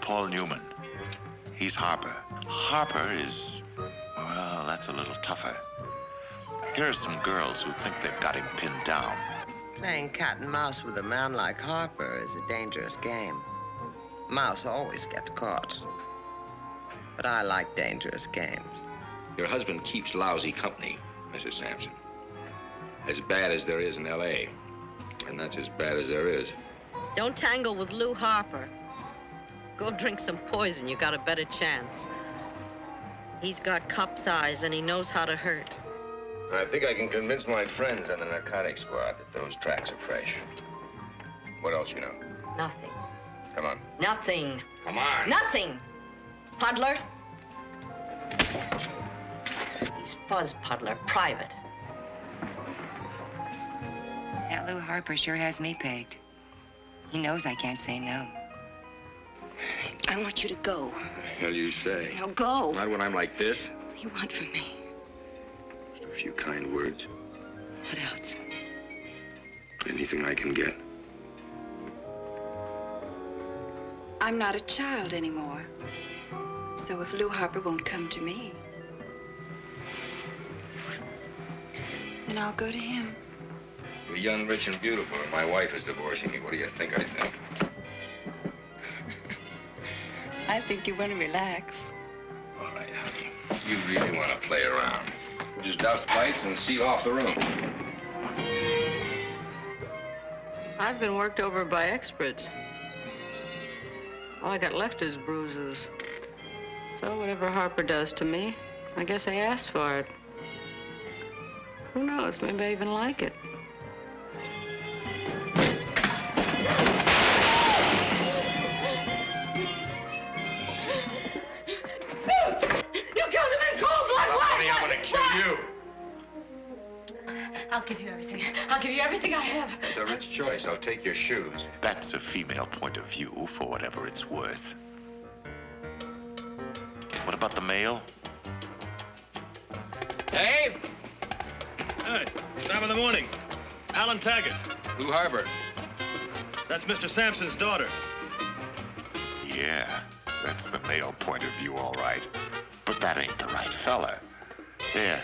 Paul Newman. He's Harper. Harper is, well, that's a little tougher. Here are some girls who think they've got him pinned down. Playing cat and mouse with a man like Harper is a dangerous game. Mouse always gets caught. But I like dangerous games. Your husband keeps lousy company, Mrs. Sampson. As bad as there is in L.A. And that's as bad as there is. Don't tangle with Lou Harper. Go drink some poison, you got a better chance. He's got cop's eyes and he knows how to hurt. I think I can convince my friends on the narcotics squad that those tracks are fresh. What else you know? Nothing. Come on. Nothing. Come on. Nothing. Puddler. He's Fuzz Puddler, private. That Lou Harper sure has me pegged. He knows I can't say no. I want you to go. What the hell you say? Now go. Not when I'm like this. What do you want from me? Just a few kind words. What else? Anything I can get. I'm not a child anymore. So if Lou Harper won't come to me, then I'll go to him. You're young, rich, and beautiful, and my wife is divorcing you. What do you think I think? I think you want to relax. All right, honey. You really want to play around. Just douse the lights and seal off the room. I've been worked over by experts. All I got left is bruises. So whatever Harper does to me, I guess I asked for it. Who knows, maybe I even like it. You killed him in cold blood! Well, honey, I'm gonna kill you. I'll give you everything. I'll give you everything I have. It's a rich choice. I'll take your shoes. That's a female point of view for whatever it's worth. What about the male? Hey! Hey, top of the morning. Alan Taggart. Lou Harper. That's Mr. Sampson's daughter. Yeah, that's the male point of view, all right. But that ain't the right fella. There.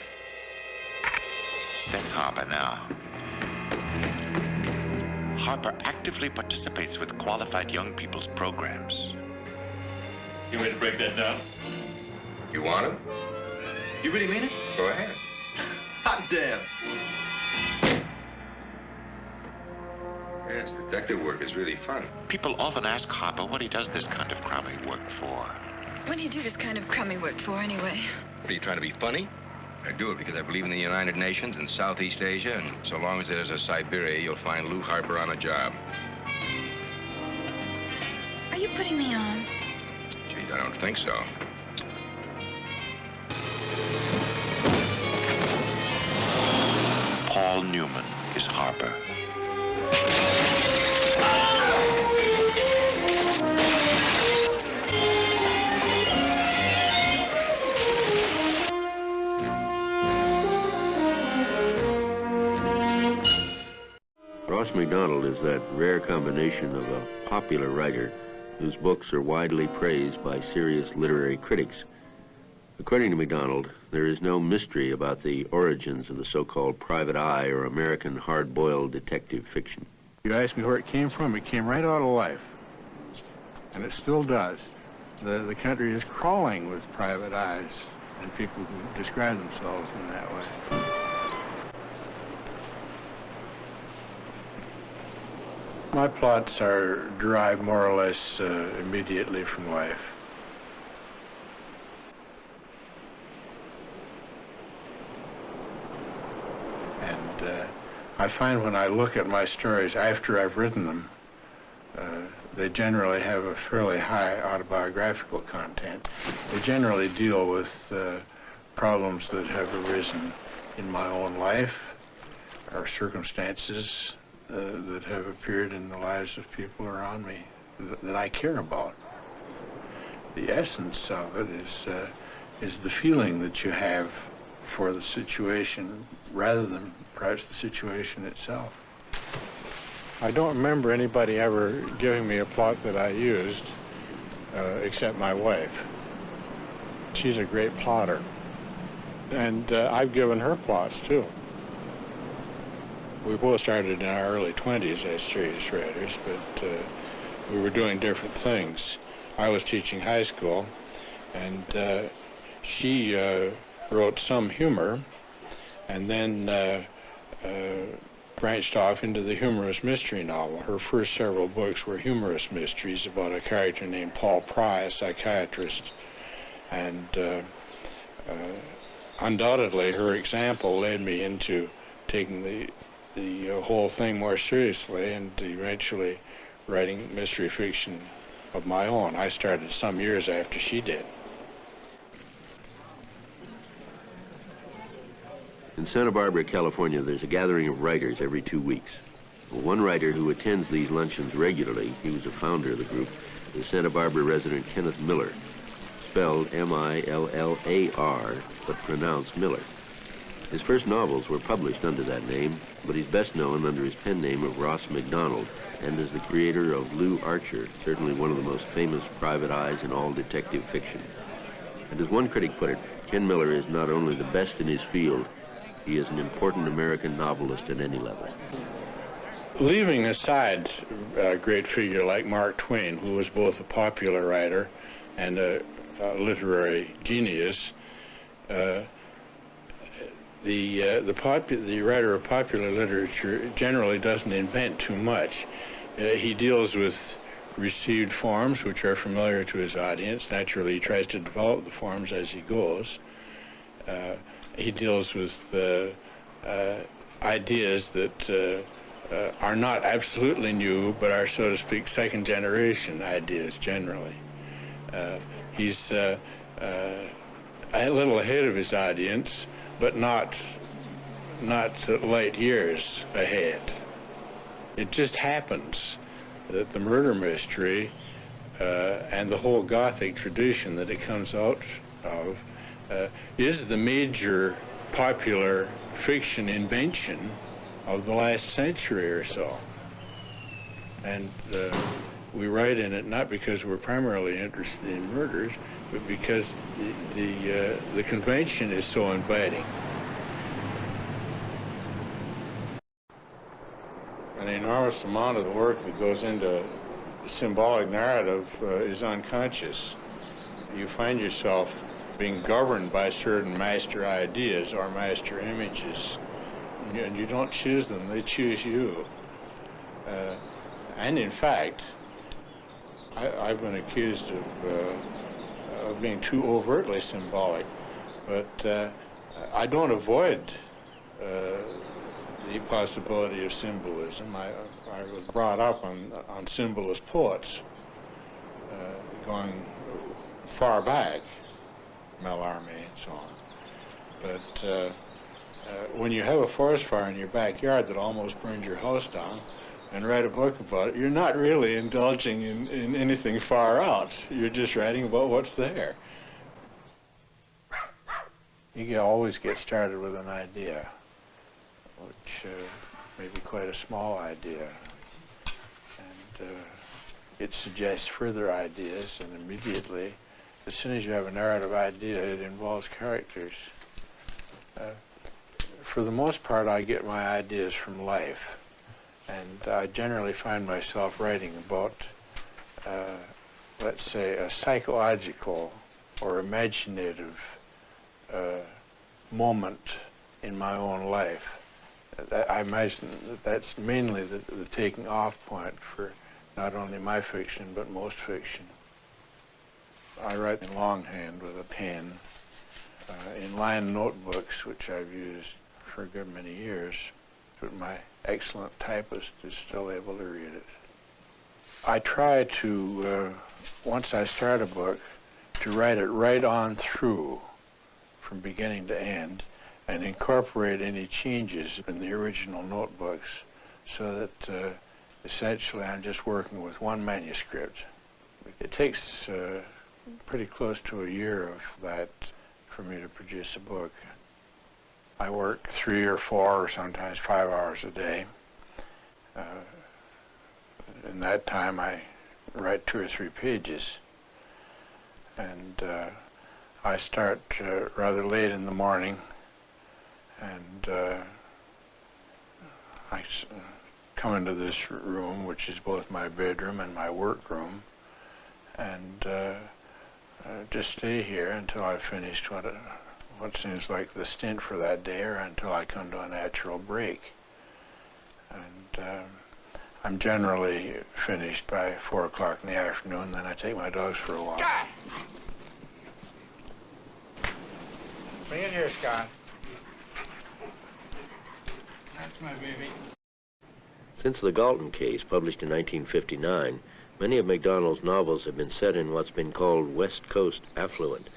That's Harper now. Harper actively participates with qualified young people's programs. You ready to break that down? You want him? You really mean it? Go ahead. Hot damn. Yes, detective work is really fun. People often ask Harper what he does this kind of crummy work for. What do you do this kind of crummy work for, anyway? What, are you trying to be funny? I do it because I believe in the United Nations and Southeast Asia, and so long as there's a Siberia, you'll find Lou Harper on a job. Are you putting me on? Geez, I don't think so. Paul Newman is Harper. MacDonald is that rare combination of a popular writer whose books are widely praised by serious literary critics. According to MacDonald, there is no mystery about the origins of the so-called private eye or American hard-boiled detective fiction. You ask me where it came from, it came right out of life. And it still does. The country is crawling with private eyes and people who describe themselves in that way. My plots are derived more or less immediately from life. And I find when I look at my stories after I've written them, they generally have a fairly high autobiographical content. They generally deal with problems that have arisen in my own life or circumstances that have appeared in the lives of people around me that I care about. The essence of it is the feeling that you have for the situation rather than perhaps the situation itself. I don't remember anybody ever giving me a plot that I used. except my wife. She's a great plotter. And I've given her plots, too. We both started in our early 20s as serious writers, but we were doing different things. I was teaching high school, and she wrote some humor, and then branched off into the humorous mystery novel. Her first several books were humorous mysteries about a character named Paul Pry, a psychiatrist. And undoubtedly, her example led me into taking the whole thing more seriously and eventually writing mystery fiction of my own. I started some years after she did. In Santa Barbara, California, there's a gathering of writers every 2 weeks. One writer who attends these luncheons regularly, he was a founder of the group, is Santa Barbara resident Kenneth Miller, spelled M-I-L-L-A-R, but pronounced Miller. His first novels were published under that name, but he's best known under his pen name of Ross MacDonald and as the creator of Lou Archer, certainly one of the most famous private eyes in all detective fiction. And as one critic put it, Ken Miller is not only the best in his field, he is an important American novelist at any level. Leaving aside a great figure like Mark Twain, who was both a popular writer and a literary genius, the writer of popular literature generally doesn't invent too much. He deals with received forms which are familiar to his audience. Naturally, he tries to develop the forms as he goes. He deals with ideas that are not absolutely new, but are, so to speak, second-generation ideas generally. He's a little ahead of his audience, but not light years ahead. It just happens that the murder mystery and the whole Gothic tradition that it comes out of is the major popular fiction invention of the last century or so. And we write in it not because we're primarily interested in murders, but because the convention is so inviting. An enormous amount of the work that goes into symbolic narrative is unconscious. You find yourself being governed by certain master ideas or master images, and you don't choose them, they choose you. And in fact, I've been accused of being too overtly symbolic, but I don't avoid the possibility of symbolism. I was brought up on symbolist poets, going far back, Mallarmé and so on. But when you have a forest fire in your backyard that almost burned your house down and write a book about it, you're not really indulging in anything far out. You're just writing about what's there. You always get started with an idea, which may be quite a small idea. And it suggests further ideas, and immediately, as soon as you have a narrative idea, it involves characters. For the most part, I get my ideas from life, and I generally find myself writing about, let's say, a psychological or imaginative moment in my own life. I imagine that that's mainly the taking off point for not only my fiction, but most fiction. I write in longhand with a pen, in line notebooks, which I've used for a good many years, but my excellent typist is still able to read it. I try to, once I start a book, to write it right on through, from beginning to end, and incorporate any changes in the original notebooks, so that essentially I'm just working with one manuscript. It takes pretty close to a year of that for me to produce a book. I work 3 or 4 or sometimes 5 hours a day. In that time I write 2 or 3 pages. and I start rather late in the morning, and I come into this room, which is both my bedroom and my workroom, and just stay here until I've finished what seems like the stint for that day, or until I come to a natural break. And I'm generally finished by 4 o'clock in the afternoon. Then I take my dogs for a walk. Scott! Bring it here, Scott. That's my baby. Since the Galton case, published in 1959, many of MacDonald's novels have been set in what's been called West Coast affluent,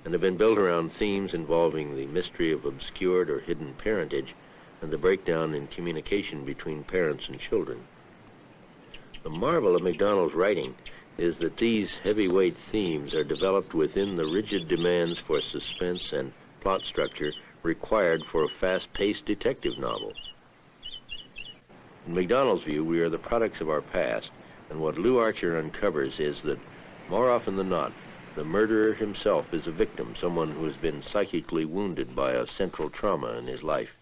and have been built around themes involving the mystery of obscured or hidden parentage and the breakdown in communication between parents and children. The marvel of MacDonald's writing is that these heavyweight themes are developed within the rigid demands for suspense and plot structure required for a fast-paced detective novel. In MacDonald's view, we are the products of our past, and what Lew Archer uncovers is that, more often than not, the murderer himself is a victim, someone who has been psychically wounded by a central trauma in his life.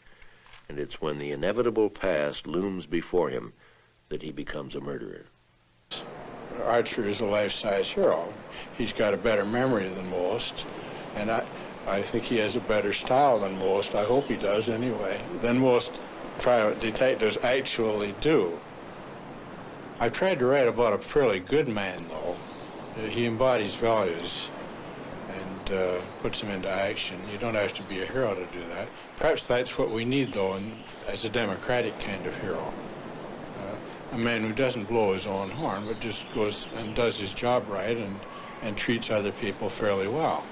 And it's when the inevitable past looms before him that he becomes a murderer. Archer is a life-size hero. He's got a better memory than most, and I think he has a better style than most. I hope he does anyway, than most private detectives actually do. I've tried to write about a fairly good man, though. He embodies values and puts them into action. You don't have to be a hero to do that. Perhaps that's what we need, though, as a democratic kind of hero. A man who doesn't blow his own horn, but just goes and does his job right and treats other people fairly well.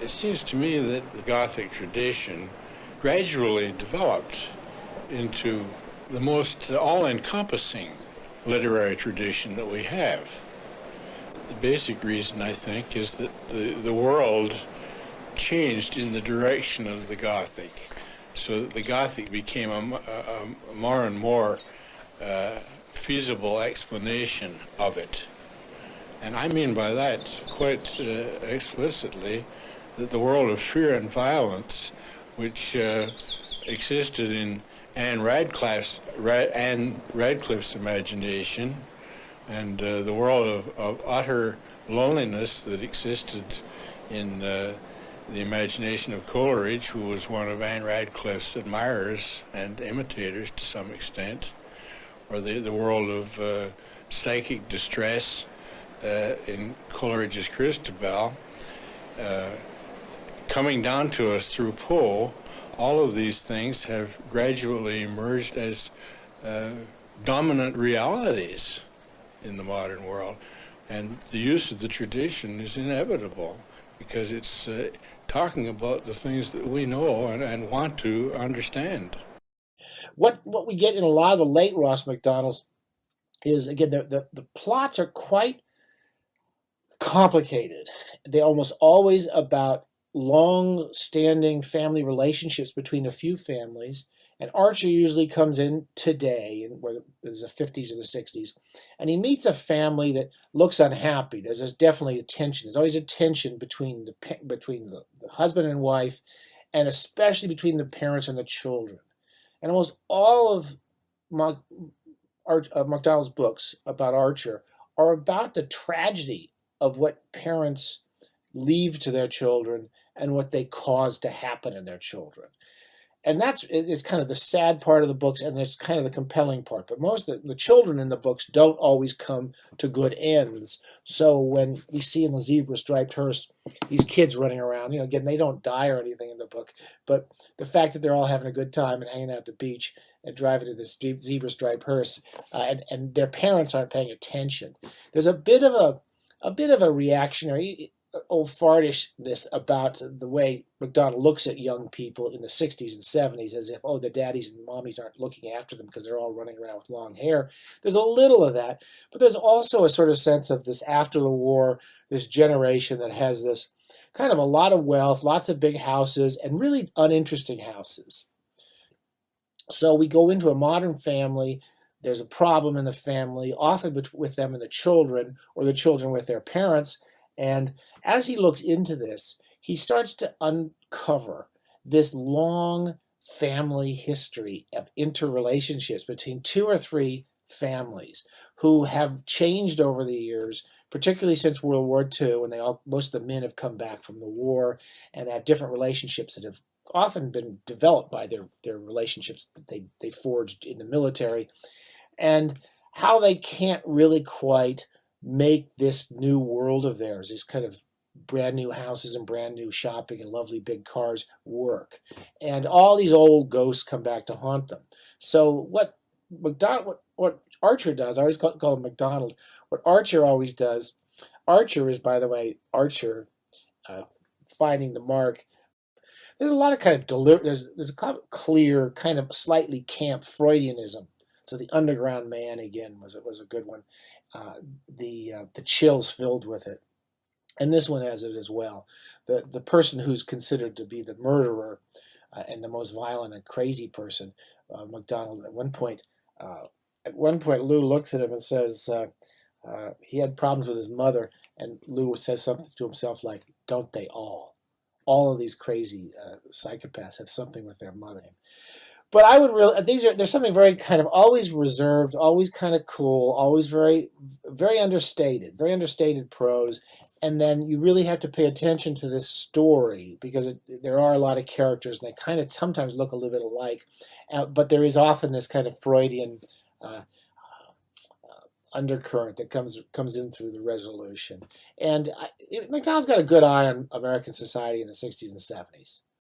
It seems to me that the Gothic tradition gradually developed into the most all-encompassing literary tradition that we have. The basic reason, I think, is that the world changed in the direction of the Gothic, so that the Gothic became a more and more feasible explanation of it. And I mean by that quite explicitly that the world of fear and violence, which existed in Anne Radcliffe's imagination, and the world of utter loneliness that existed in the imagination of Coleridge, who was one of Anne Radcliffe's admirers and imitators to some extent, or the world of psychic distress in Coleridge's Christabel, coming down to us through Poe. All of these things have gradually emerged as dominant realities in the modern world. And the use of the tradition is inevitable because it's talking about the things that we know and want to understand. What we get in a lot of the late Ross MacDonald's is, again, the plots are quite complicated. They're almost always about long-standing family relationships between a few families, and Archer usually comes in today, where there's the 50s and the 60s, and he meets a family that looks unhappy. There's definitely a tension. There's always a tension between the husband and wife, and especially between the parents and the children. And almost all of MacDonald's books about Archer are about the tragedy of what parents leave to their children and what they cause to happen in their children. And it's kind of the sad part of the books, and it's kind of the compelling part. But most of the children in the books don't always come to good ends. So when we see in the zebra-striped hearse these kids running around, again, they don't die or anything in the book, but the fact that they're all having a good time and hanging out at the beach and driving in this zebra-striped hearse, and their parents aren't paying attention. There's a bit of a reactionary, old fartishness about the way MacDonald looks at young people in the 60s and 70s as if, the daddies and mommies aren't looking after them because they're all running around with long hair. There's a little of that, but there's also a sort of sense of this after the war, this generation that has this kind of a lot of wealth, lots of big houses, and really uninteresting houses. So we go into a modern family there's a problem in the family, often with them and the children, or the children with their parents. And as he looks into this, he starts to uncover this long family history of interrelationships between two or three families who have changed over the years, particularly since World War II, when most of the men have come back from the war and have different relationships that have often been developed by their relationships that they forged in the military, and how they can't really quite make this new world of theirs, these kind of brand new houses and brand new shopping and lovely big cars, work. And all these old ghosts come back to haunt them. So what Archer does, I always call him MacDonald, what Archer always does, Archer is, by the way, Archer, finding the mark. There's a lot of kind of there's a kind of clear, kind of slightly camp Freudianism. So the underground man again was a good one. The chills filled with it, and this one has it as well. The person who's considered to be the murderer and the most violent and crazy person, MacDonald. At one point, Lou looks at him and says he had problems with his mother, and Lou says something to himself like, "Don't they all? All of these crazy psychopaths have something with their mother." But I would really, there's something very kind of always reserved, always kind of cool, always very, very understated prose. And then you really have to pay attention to this story because there are a lot of characters and they kind of sometimes look a little bit alike. But there is often this kind of Freudian undercurrent that comes in through the resolution. And MacDonald's got a good eye on American society in the 60s and 70s.